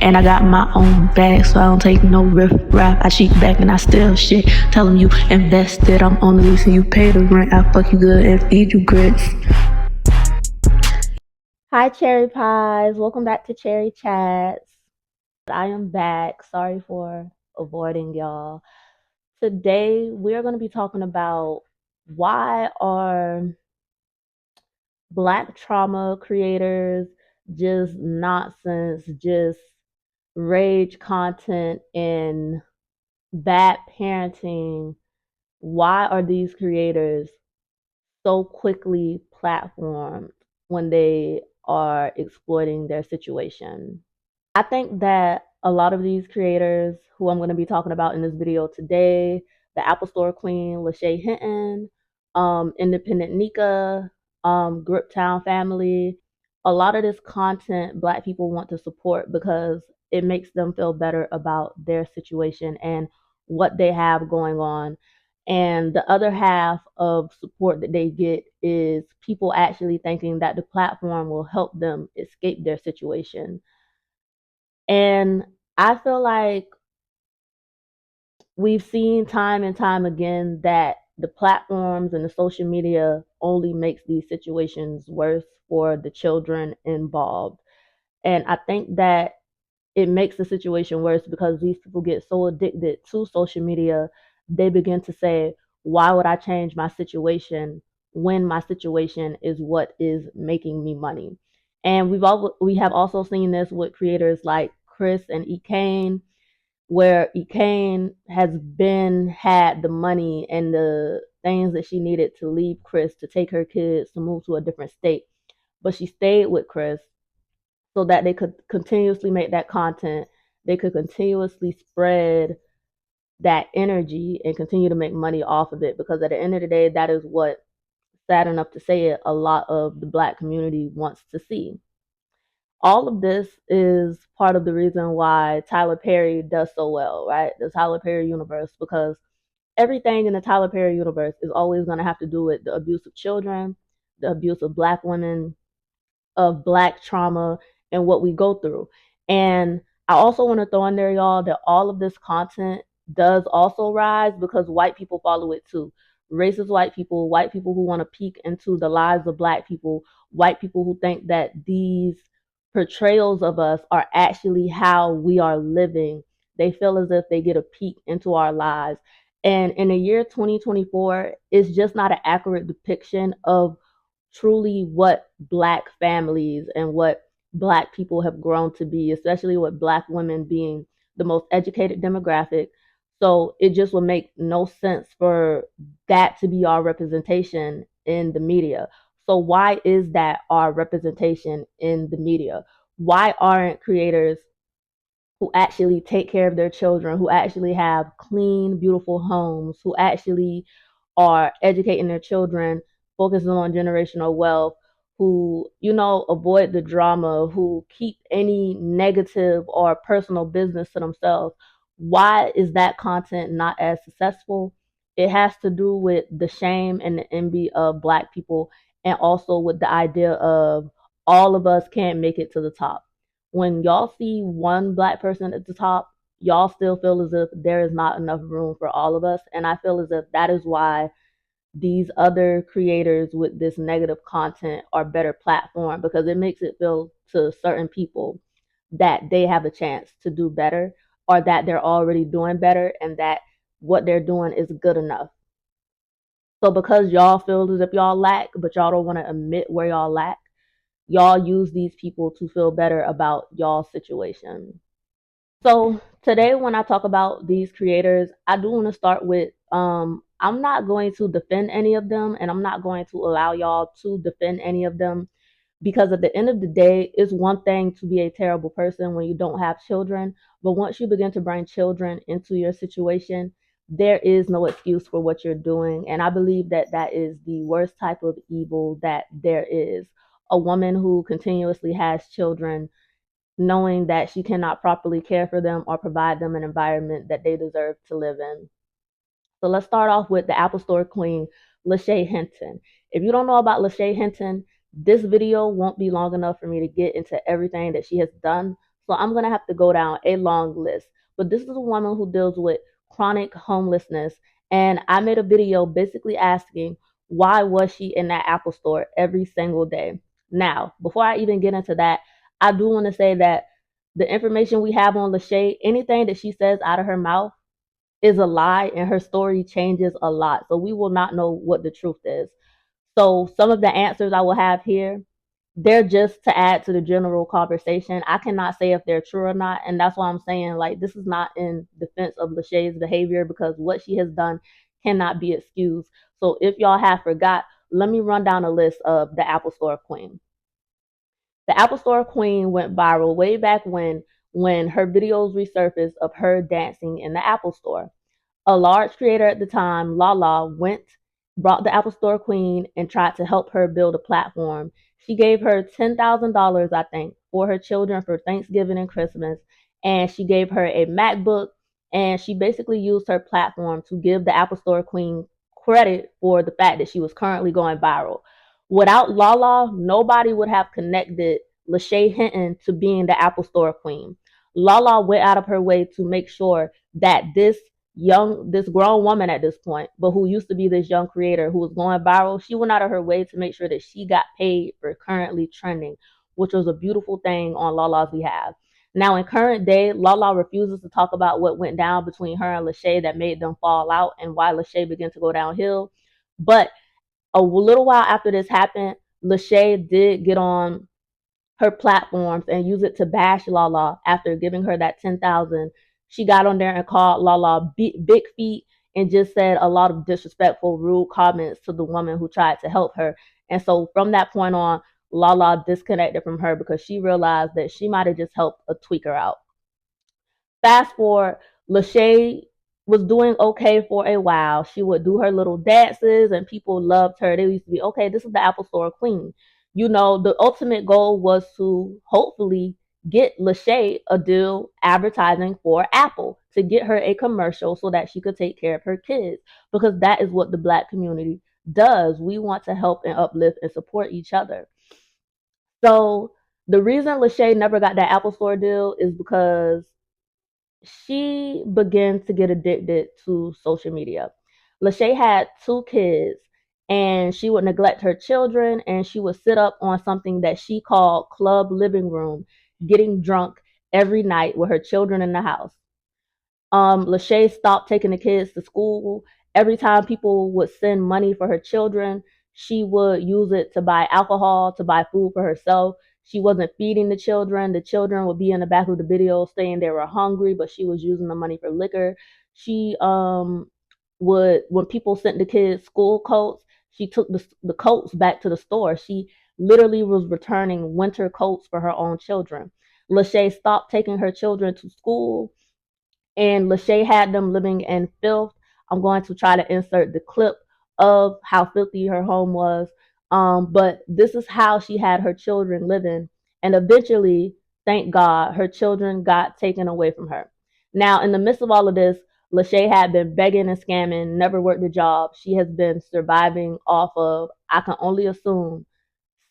And I got my own bag, so I don't take no riff rap. I cheat back and I steal shit. Tell them you invested, I'm on the lease and you pay the rent. I fuck you good and feed you grits. Hi, Cherry Pies. Welcome back to Cherry Chats. I am back. Sorry for avoiding y'all. Today, we're going to be talking about why are Black trauma creators just nonsense, just rage content and bad parenting. Why are these creators so quickly platformed when they are exploiting their situation? I think that a lot of these creators who I'm going to be talking about in this video today, the Apple Store Queen, Lachey Hinton, Independent Nika, Griptown Family, a lot of this content Black people want to support because it makes them feel better about their situation and what they have going on. And the other half of support that they get is people actually thinking that the platform will help them escape their situation. And I feel like we've seen time and time again that the platforms and the social media only makes these situations worse for the children involved. And I think that it makes the situation worse because these people get so addicted to social media, they begin to say, why would I change my situation when my situation is what is making me money? And we have also seen this with creators like Chris and Ekane, where Ekane has been had the money and the things that she needed to leave Chris to take her kids to move to a different state. But she stayed with Chris so that they could continuously make that content. They could continuously spread that energy and continue to make money off of it, because at the end of the day, that is what, sad enough to say it, a lot of the Black community wants to see. All of this is part of the reason why Tyler Perry does so well, right? The Tyler Perry universe, because everything in the Tyler Perry universe is always going to have to do with the abuse of children, the abuse of Black women, of Black trauma, and what we go through. And I also want to throw in there, y'all, that all of this content does also rise because white people follow it too. Racist white people who want to peek into the lives of Black people, white people who think that these portrayals of us are actually how we are living. They feel as if they get a peek into our lives. And in the year 2024, it's just not an accurate depiction of truly what Black families and what Black people have grown to be, especially with Black women being the most educated demographic. So it just would make no sense for that to be our representation in the media. So why is that our representation in the media? Why aren't creators who actually take care of their children, who actually have clean, beautiful homes, who actually are educating their children, focusing on generational wealth, who, avoid the drama, who keep any negative or personal business to themselves? Why is that content not as successful? It has to do with the shame and the envy of Black people, and also with the idea of all of us can't make it to the top. When y'all see one Black person at the top, y'all still feel as if there is not enough room for all of us. And I feel as if that is why these other creators with this negative content are better platform, because it makes it feel to certain people that they have a chance to do better, or that they're already doing better, and that what they're doing is good enough. So because y'all feel as if y'all lack, but y'all don't want to admit where y'all lack, y'all use these people to feel better about y'all situation. So today, when I talk about these creators, I do want to start with I'm not going to defend any of them, and I'm not going to allow y'all to defend any of them, because at the end of the day, it's one thing to be a terrible person when you don't have children, but once you begin to bring children into your situation, there is no excuse for what you're doing. And I believe that that is the worst type of evil that there is. A woman who continuously has children knowing that she cannot properly care for them or provide them an environment that they deserve to live in. So let's start off with the Apple Store Queen, Lachey Hinton. If you don't know about Lachey Hinton, this video won't be long enough for me to get into everything that she has done. So I'm going to have to go down a long list. But this is a woman who deals with chronic homelessness. And I made a video basically asking why was she in that Apple store every single day. Now, before I even get into that, I do want to say that the information we have on Lachey, anything that she says out of her mouth is a lie, and her story changes a lot. So we will not know what the truth is. So some of the answers I will have here, they're just to add to the general conversation. I cannot say if they're true or not. And that's why I'm saying, like, this is not in defense of Lachey's behavior, because what she has done cannot be excused. So if y'all have forgot, let me run down a list of the Apple Store Queen. The Apple Store Queen went viral way back when her videos resurfaced of her dancing in the Apple Store. A large creator at the time, Lala, brought the Apple Store Queen and tried to help her build a platform. She gave her $10,000, I think, for her children for Thanksgiving and Christmas. And she gave her a MacBook. And she basically used her platform to give the Apple Store Queen credit for the fact that she was currently going viral. Without Lala, nobody would have connected Lachey Hinton to being the Apple Store Queen. Lala went out of her way to make sure that this grown woman at this point, but who used to be this young creator who was going viral, she went out of her way to make sure that she got paid for currently trending, which was a beautiful thing on Lala's behalf. Now, in current day, Lala refuses to talk about what went down between her and Lachey that made them fall out and why Lachey began to go downhill. But a little while after this happened, Lachey did get on her platforms and use it to bash Lala after giving her that 10,000. She got on there and called Lala big feet and just said a lot of disrespectful, rude comments to the woman who tried to help her. And so from that point on, Lala disconnected from her because she realized that she might have just helped a tweaker out. Fast forward, Lachey was doing okay for a while. She would do her little dances and people loved her. They used to be, okay, this is the Apple Store Queen. You know, the ultimate goal was to hopefully get Lachey a deal advertising for Apple, to get her a commercial so that she could take care of her kids, because that is what the Black community does. We want to help and uplift and support each other. So the reason Lachey never got that Apple Store deal is because she began to get addicted to social media. Lachey had two kids, and she would neglect her children, and she would sit up on something that she called club living room, getting drunk every night with her children in the house. Lachey stopped taking the kids to school. Every time people would send money for her children, she would use it to buy alcohol, to buy food for herself. She wasn't feeding the children. The children would be in the back of the video saying they were hungry, but she was using the money for liquor. She would, when people sent the kids school coats, she took the coats back to the store. She literally was returning winter coats for her own children. Lachey stopped taking her children to school, and Lachey had them living in filth. I'm going to try to insert the clip of how filthy her home was. But this is how she had her children living. And eventually, thank God, her children got taken away from her. Now, in the midst of all of this, Lachey had been begging and scamming, never worked a job. She has been surviving off of, I can only assume,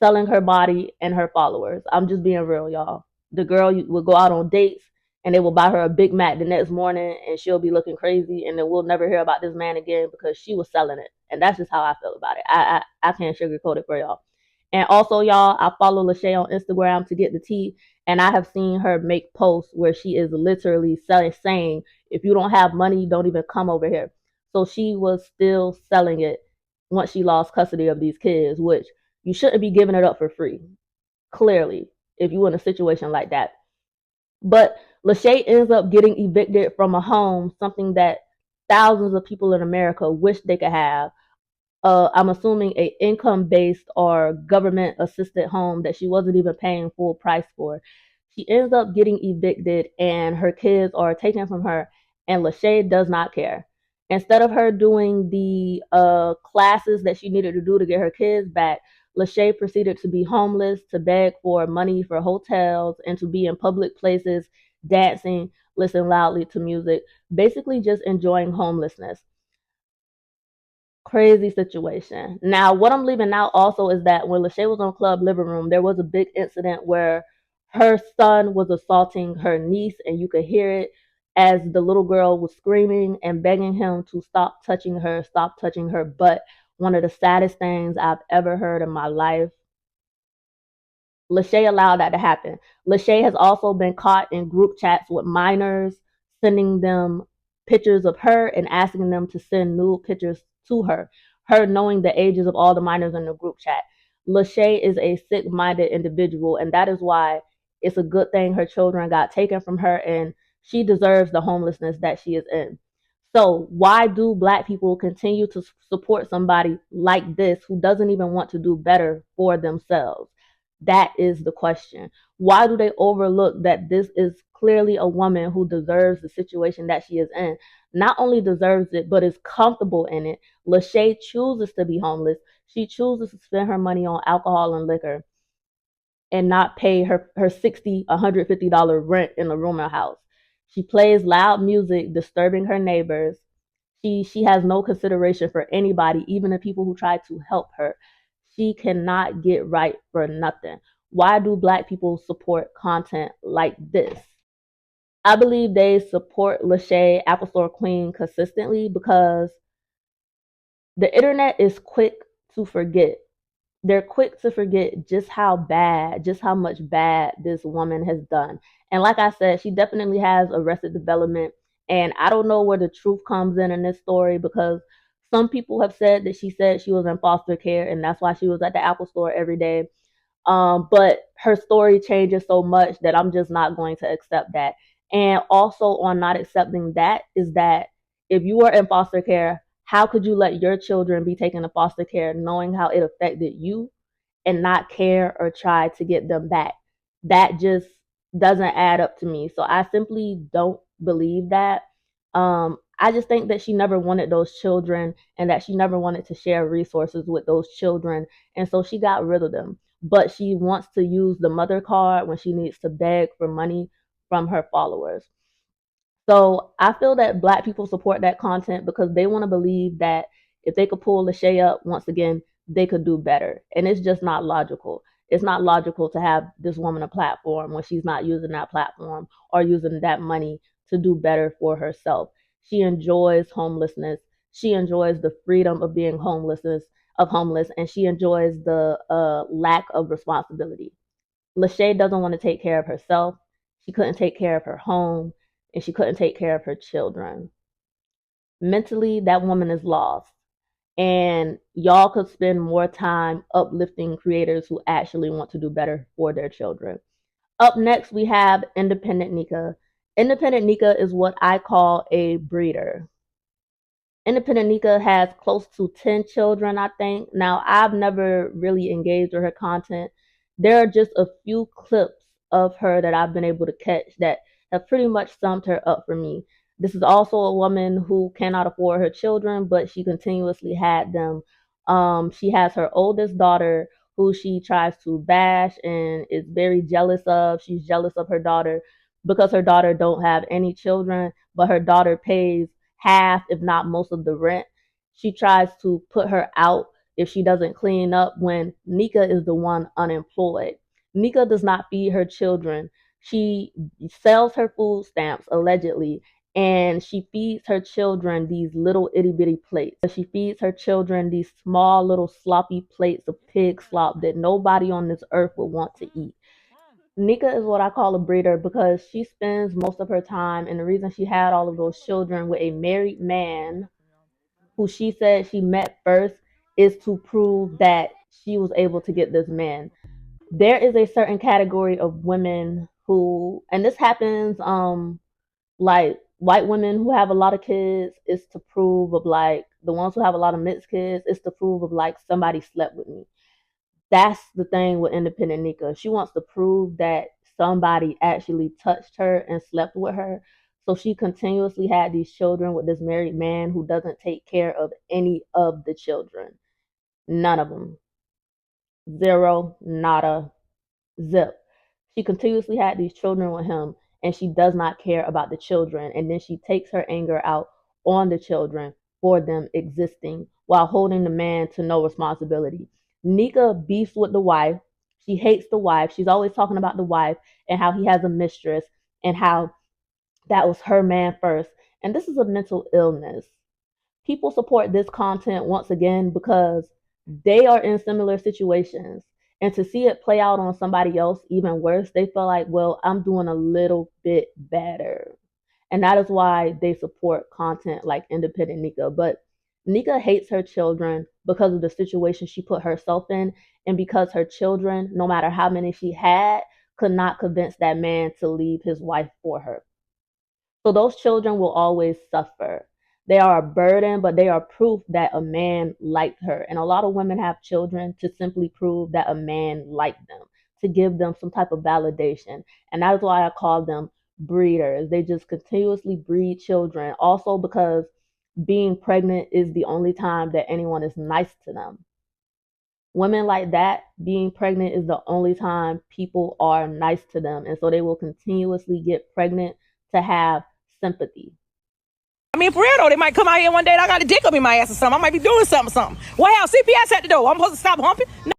selling her body and her followers. I'm just being real, y'all. The girl will go out on dates and they will buy her a Big Mac the next morning and she'll be looking crazy, and then we'll never hear about this man again because she was selling it. And that's just how I feel about it. I can't sugarcoat it for y'all. And also, y'all, I follow Lachey on Instagram to get the tea, and I have seen her make posts where she is literally saying, if you don't have money, don't even come over here. So she was still selling it once she lost custody of these kids, which you shouldn't be giving it up for free, clearly, if you're in a situation like that. But Lachey ends up getting evicted from a home, something that thousands of people in America wish they could have. I'm assuming a income-based or government-assisted home that she wasn't even paying full price for. She ends up getting evicted, and her kids are taken from her, and Lachey does not care. Instead of her doing the classes that she needed to do to get her kids back, Lachey proceeded to be homeless, to beg for money for hotels, and to be in public places, dancing, listening loudly to music, basically just enjoying homelessness. Crazy situation. Now, what I'm leaving out also is that when Lachey was on Club Living Room, there was a big incident where Her son was assaulting her niece, and you could hear it as the little girl was screaming and begging him to stop touching her butt. One of the saddest things I've ever heard in my life. Lachey allowed that to happen. Lachey has also been caught in group chats with minors, sending them pictures of her and asking them to send nude pictures to her. Her knowing the ages of all the minors in the group chat. Lachey is a sick-minded individual, and that is why it's a good thing her children got taken from her, and she deserves the homelessness that she is in. So why do black people continue to support somebody like this who doesn't even want to do better for themselves? That is the question. Why do they overlook that this is clearly a woman who deserves the situation that she is in? Not only deserves it, but is comfortable in it. Lachey chooses to be homeless. She chooses to spend her money on alcohol and liquor and not pay her $60, $150 rent in a rooming house. She plays loud music, disturbing her neighbors. She has no consideration for anybody, even the people who try to help her. She cannot get right for nothing. Why do black people support content like this? I believe they support Lachey, Apple Store Queen consistently because the internet is quick to forget. They're quick to forget just how bad, just how much bad this woman has done. And like I said, she definitely has arrested development. And I don't know where the truth comes in this story because some people have said she was in foster care and that's why she was at the Apple store every day. But her story changes so much that I'm just not going to accept that. And also, on not accepting that, is that if you were in foster care, how could you let your children be taken to foster care knowing how it affected you and not care or try to get them back? That just doesn't add up to me. So I simply don't believe that. I just think that she never wanted those children and that she never wanted to share resources with those children. And so she got rid of them. But she wants to use the mother card when she needs to beg for money from her followers. So I feel that black people support that content because they want to believe that if they could pull Lachey up once again, they could do better. And it's just not logical. It's not logical to have this woman a platform when she's not using that platform or using that money to do better for herself. She enjoys homelessness. She enjoys the freedom of being homeless, and she enjoys the lack of responsibility. Lachey doesn't want to take care of herself. She couldn't take care of her home, and she couldn't take care of her children. Mentally, that woman is lost. And y'all could spend more time uplifting creators who actually want to do better for their children. Up next, we have Independent Nika. Independent Nika is what I call a breeder. Independent Nika has close to 10 children, I think. Now, I've never really engaged with her content. There are just a few clips of her that I've been able to catch that have pretty much summed her up for me. This is also a woman who cannot afford her children, but she continuously had them. She has her oldest daughter who she tries to bash and is very jealous of. She's jealous of her daughter because her daughter don't have any children, but her daughter pays half, if not most of the rent. She tries to put her out if she doesn't clean up when Nika is the one unemployed. Nika does not feed her children. She sells her food stamps allegedly, and she feeds her children these little itty bitty plates. She feeds her children these small little sloppy plates of pig slop that nobody on this earth would want to eat. Nika is what I call a breeder because she spends most of her time, and the reason she had all of those children with a married man who she said she met first is to prove that she was able to get this man. There is a certain category of women who, and this happens, like white women who have a lot of kids is to prove of like the ones who have a lot of mixed kids is to prove of like somebody slept with me. That's the thing with Independent Nika. She wants to prove that somebody actually touched her and slept with her. So she continuously had these children with this married man who doesn't take care of any of the children. None of them. Zero, nada, zip. She continuously had these children with him and she does not care about the children. And then she takes her anger out on the children for them existing while holding the man to no responsibility. Nika beefs with the wife. She hates the wife. She's always talking about the wife and how he has a mistress and how that was her man first. And this is a mental illness. People support this content once again because they are in similar situations. And to see it play out on somebody else even worse, they feel like, well, I'm doing a little bit better. And that is why they support content like Independent Nika. But Nika hates her children because of the situation she put herself in, and because her children, no matter how many she had, could not convince that man to leave his wife for her. So those children will always suffer. They are a burden, but they are proof that a man liked her. And a lot of women have children to simply prove that a man liked them, to give them some type of validation. And that is why I call them breeders. They just continuously breed children. Also, because being pregnant is the only time that anyone is nice to them. Women like that, being pregnant is the only time people are nice to them. And so they will continuously get pregnant to have sympathy. I mean, for real though, they might come out here one day and I got a dick up in my ass or something. I might be doing something. Well, hell, CPS at the door. I'm supposed to stop humping? No.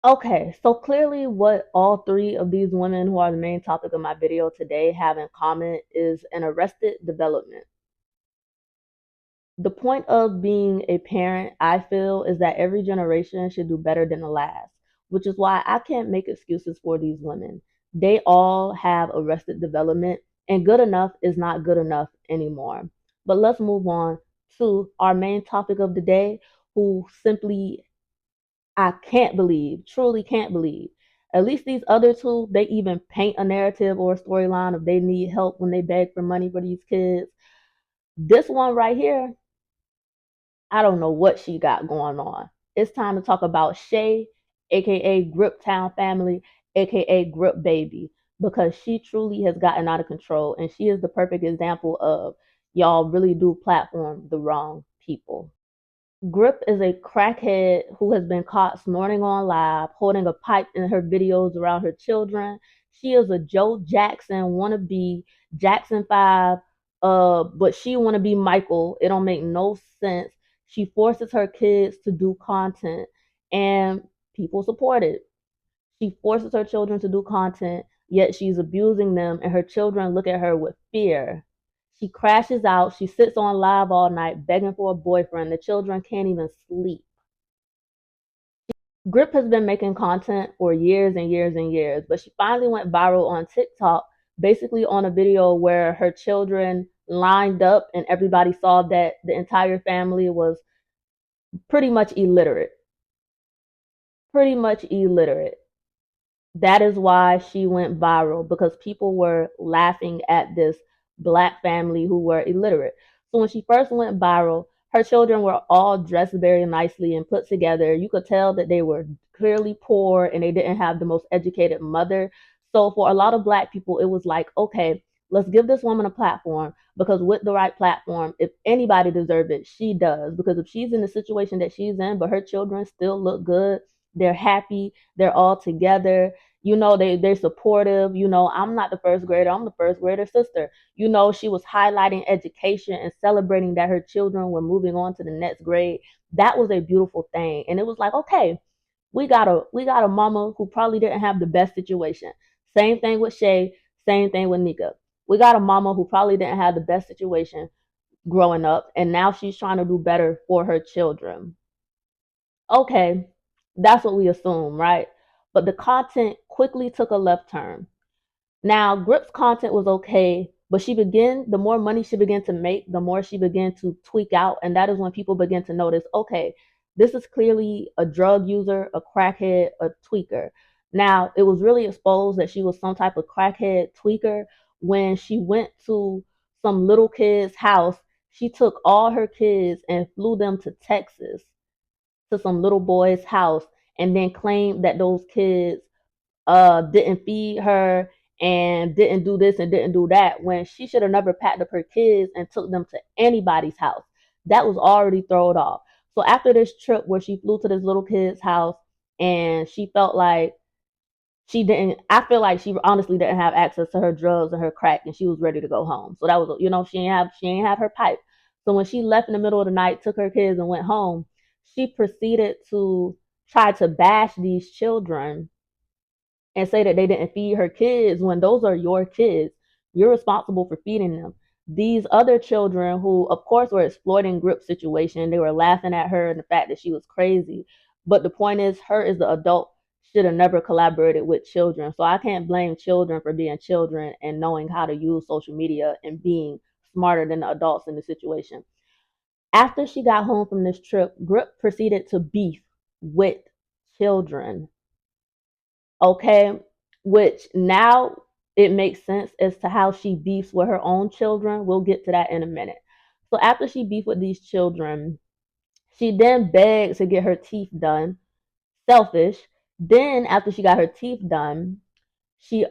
Okay, so clearly what all three of these women who are the main topic of my video today have in common is an arrested development. The point of being a parent, I feel, is that every generation should do better than the last, which is why I can't make excuses for these women. They all have arrested development, and good enough is not good enough anymore. But let's move on to our main topic of the day, who simply I can't believe, truly can't believe. At least these other two, they even paint a narrative or a storyline of they need help when they beg for money for these kids. This one right here, I don't know what she got going on. It's time to talk about Shay, aka Grip Town Family, aka Grip Baby, because she truly has gotten out of control, and she is the perfect example of y'all really do platform the wrong people. Grip is a crackhead who has been caught snorting on live, holding a pipe in her videos around her children. She is a Joe Jackson wannabe, Jackson 5, but she wanna be Michael. It don't make no sense. She forces her kids to do content, and people support it. She forces her children to do content, yet she's abusing them, and her children look at her with fear. She crashes out. She sits on live all night begging for a boyfriend. The children can't even sleep. Grip has been making content for years and years and years, but she finally went viral on TikTok, basically on a video where her children lined up and everybody saw that the entire family was pretty much illiterate. Pretty much illiterate. That is why she went viral, because people were laughing at this black family who were illiterate. So when she first went viral, her children were all dressed very nicely and put together. You could tell that they were clearly poor and they didn't have the most educated mother. So for a lot of black people, it was like, okay, let's give this woman a platform, because with the right platform, if anybody deserves it, she does. Because if she's in the situation that she's in, but her children still look good, they're happy, they're all together, they're supportive. I'm not the first grader, I'm the first grader sister. She was highlighting education and celebrating that her children were moving on to the next grade. That was a beautiful thing. And it was like, okay, we got a mama who probably didn't have the best situation. Same thing with Shay, same thing with Nika. We got a mama who probably didn't have the best situation growing up, and now she's trying to do better for her children. Okay, that's what we assume, right? But the content quickly took a left turn. Now, Grip's content was okay, but the more money she began to make, the more she began to tweak out. And that is when people begin to notice, okay, this is clearly a drug user, a crackhead, a tweaker. Now, it was really exposed that she was some type of crackhead tweaker when she went to some little kid's house. She took all her kids and flew them to Texas to some little boy's house, and then claimed that those kids didn't feed her and didn't do this and didn't do that, when she should have never packed up her kids and took them to anybody's house. That was already thrown off. So after this trip where she flew to this little kid's house, and she felt like I feel like she honestly didn't have access to her drugs and her crack, and she was ready to go home. So that was, she ain't have her pipe. So when she left in the middle of the night, took her kids and went home, she proceeded to try to bash these children and say that they didn't feed her kids when those are your kids. You're responsible for feeding them. These other children who, of course, were exploiting Grip's situation, they were laughing at her and the fact that she was crazy. But the point is, her as the adult should have never collaborated with children. So I can't blame children for being children and knowing how to use social media and being smarter than the adults in the situation. After she got home from this trip, Grip proceeded to beef with children. Okay, which now it makes sense as to how she beefs with her own children. We'll get to that in a minute. So after she beefed with these children, she then begged to get her teeth done. Selfish. Then after she got her teeth done, she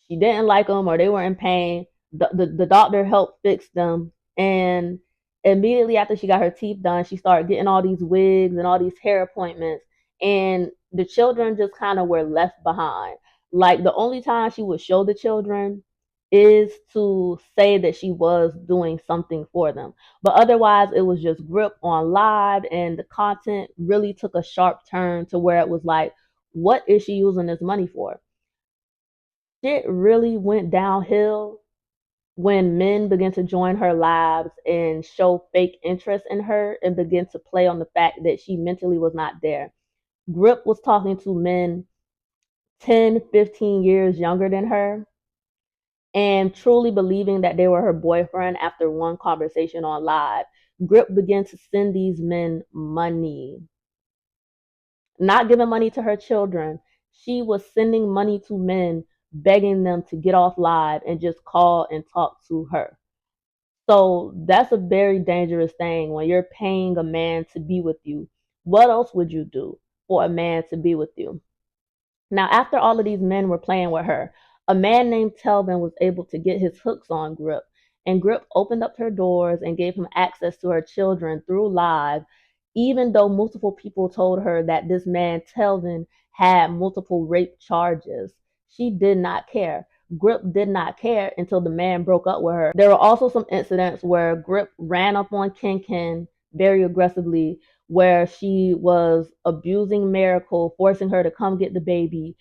she didn't like them or they were in pain. The doctor helped fix them. And immediately after she got her teeth done, she started getting all these wigs and all these hair appointments. And the children just kind of were left behind. Like the only time she would show the children is to say that she was doing something for them. But otherwise, it was just Grip on live, and the content really took a sharp turn to where it was like, what is she using this money for? Shit really went downhill when men began to join her lives and show fake interest in her and begin to play on the fact that she mentally was not there. Grip was talking to men 10, 15 years younger than her and truly believing that they were her boyfriend after one conversation on live. Grip began to send these men money, not giving money to her children. She was sending money to men, begging them to get off live and just call and talk to her. So that's a very dangerous thing when you're paying a man to be with you. What else would you do for a man to be with you? Now, after all of these men were playing with her, a man named Telvin was able to get his hooks on Grip, and Grip opened up her doors and gave him access to her children through live, even though multiple people told her that this man Telvin had multiple rape charges. She did not care. Grip did not care until the man broke up with her. There were also some incidents where Grip ran up on Ken very aggressively, where she was abusing Miracle, forcing her to come get the baby.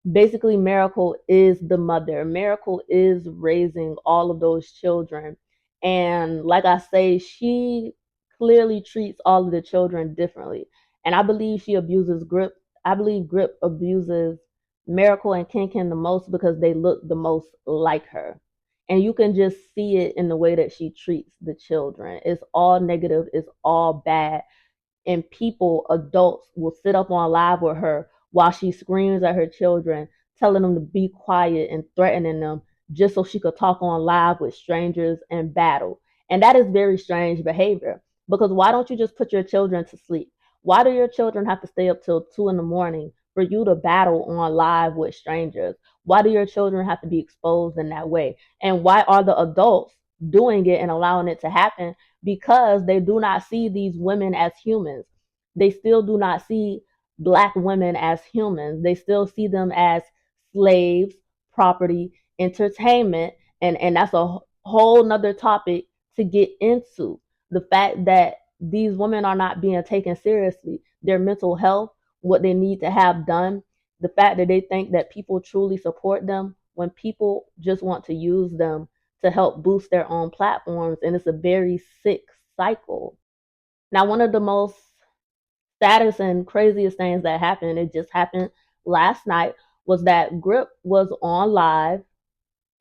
Basically, Miracle is the mother. Miracle is raising all of those children. And like I say, she clearly treats all of the children differently. And I believe she abuses Grip. I believe Grip abuses Miracle and Ken the most because they look the most like her. And you can just see it in the way that she treats the children. It's all negative, it's all bad, and people, adults, will sit up on live with her while she screams at her children, telling them to be quiet and threatening them just so she could talk on live with strangers and battle. And that is very strange behavior because why don't you just put your children to sleep? Why do your children have to stay up till 2 in the morning for you to battle on live with strangers? Why do your children have to be exposed in that way? And why are the adults doing it and allowing it to happen? Because they do not see these women as humans. They still do not see Black women as humans. They still see them as slaves, property, entertainment, and that's a whole nother topic to get into. The fact that these women are not being taken seriously, their mental health, what they need to have done, the fact that they think that people truly support them when people just want to use them to help boost their own platforms. And it's a very sick cycle. Now, one of the most saddest and craziest things that happened, it just happened last night, was that Grip was on live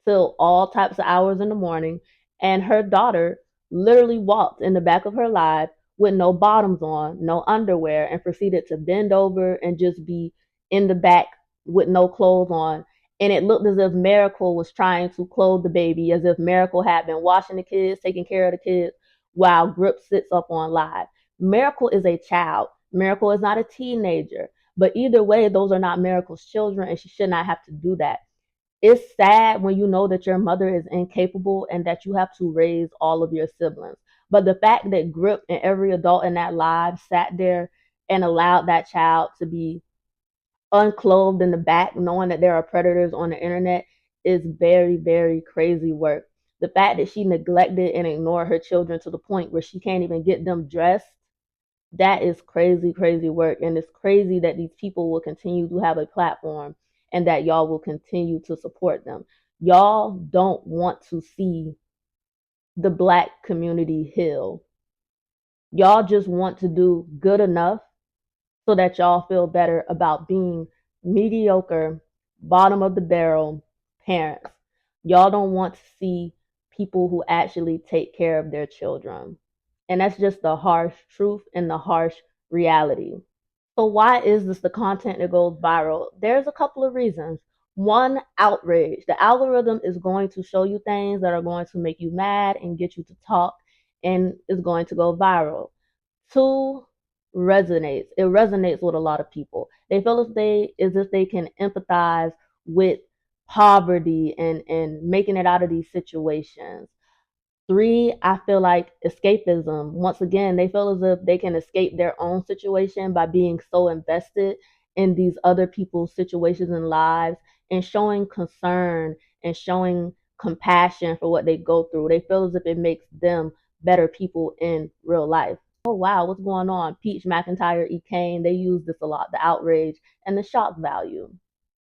till all types of hours in the morning, and her daughter literally walked in the back of her live with no bottoms on, no underwear, and proceeded to bend over and just be in the back with no clothes on. And it looked as if Miracle was trying to clothe the baby, as if Miracle had been washing the kids, taking care of the kids, while Grip sits up on live. Miracle is a child. Miracle is not a teenager. But either way, those are not Miracle's children, and she should not have to do that. It's sad when you know that your mother is incapable and that you have to raise all of your siblings. But the fact that Grip and every adult in that live sat there and allowed that child to be unclothed in the back, knowing that there are predators on the internet, is very, very crazy work. the fact that she neglected and ignored her children to the point where she can't even get them dressed, that is crazy, crazy work. And it's crazy that these people will continue to have a platform and that y'all will continue to support them. Y'all don't want to see the Black community heal. Y'all just want to do good enough so that y'all feel better about being mediocre, bottom of the barrel parents. Y'all don't want to see people who actually take care of their children. And that's just the harsh truth and the harsh reality. So why is this the content that goes viral? There's a couple of reasons. One, outrage. The algorithm is going to show you things that are going to make you mad and get you to talk, and is going to go viral. Two, resonates. It resonates with a lot of people. They feel as if they can empathize with poverty and making it out of these situations. Three, I feel like escapism. Once again, they feel as if they can escape their own situation by being so invested in these other people's situations and lives, and showing concern and showing compassion for what they go through. They feel as if it makes them better people in real life. Oh wow, what's going on? Peach McIntyre, E. Kane, they use this a lot, the outrage and the shock value.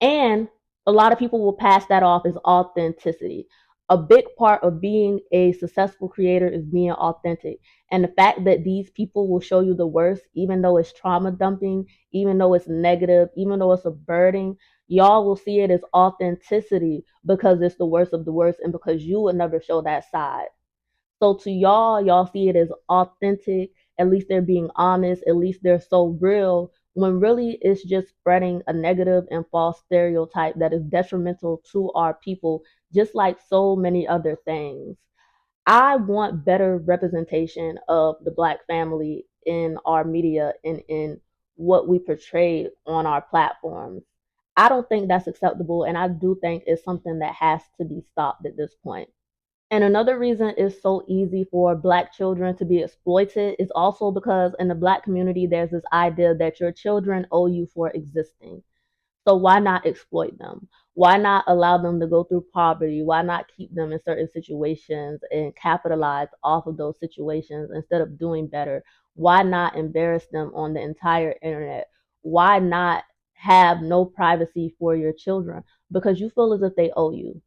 And a lot of people will pass that off as authenticity. A big part of being a successful creator is being authentic. And the fact that these people will show you the worst, even though it's trauma dumping, even though it's negative, even though it's subverting, y'all will see it as authenticity because it's the worst of the worst and because you would never show that side. So to y'all see it as authentic. At least they're being honest. At least they're so real, when really it's just spreading a negative and false stereotype that is detrimental to our people, just like so many other things. I want better representation of the Black family in our media and in what we portray on our platforms. I don't think that's acceptable, and I do think it's something that has to be stopped at this point. And another reason it's so easy for Black children to be exploited is also because in the Black community, there's this idea that your children owe you for existing. So why not exploit them? Why not allow them to go through poverty? Why not keep them in certain situations and capitalize off of those situations instead of doing better? Why not embarrass them on the entire internet? Why not have no privacy for your children? Because you feel as if they owe you.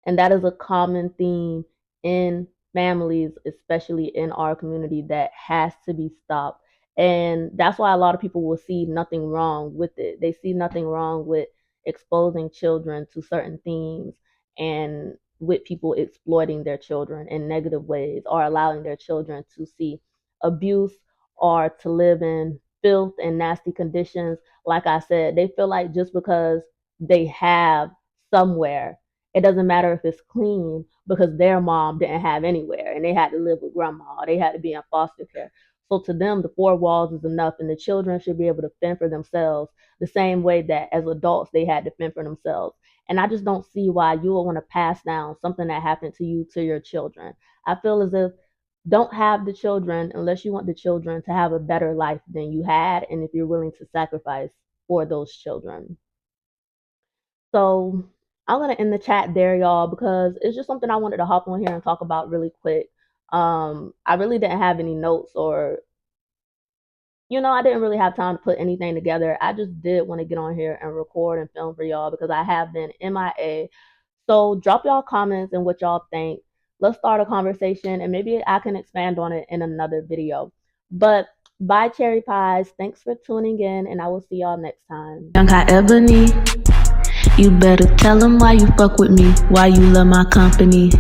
And that is a common theme in families, especially in our community, that has to be stopped. And that's why a lot of people will see nothing wrong with it. They see nothing wrong with exposing children to certain themes and with people exploiting their children in negative ways, or allowing their children to see abuse or to live in filth and nasty conditions. Like I said, they feel like just because they have somewhere, it doesn't matter if it's clean, because their mom didn't have anywhere and they had to live with grandma. They had to be in foster care. So to them, the four walls is enough, and the children should be able to fend for themselves the same way that as adults they had to fend for themselves. And I just don't see why you would want to pass down something that happened to you to your children. I feel as if don't have the children unless you want the children to have a better life than you had, and if you're willing to sacrifice for those children. So I'm gonna end the chat there, y'all, because it's just something I wanted to hop on here and talk about really quick. I really didn't have any notes, or I didn't really have time to put anything together. I just did want to get on here and record and film for y'all because I have been MIA. So drop y'all comments and what y'all think. Let's start a conversation, and maybe I can expand on it in another video. But bye, cherry pies. Thanks for tuning in, and I will see y'all next time. Young Hot Ebony, you better tell them why you fuck with me, why you love my company.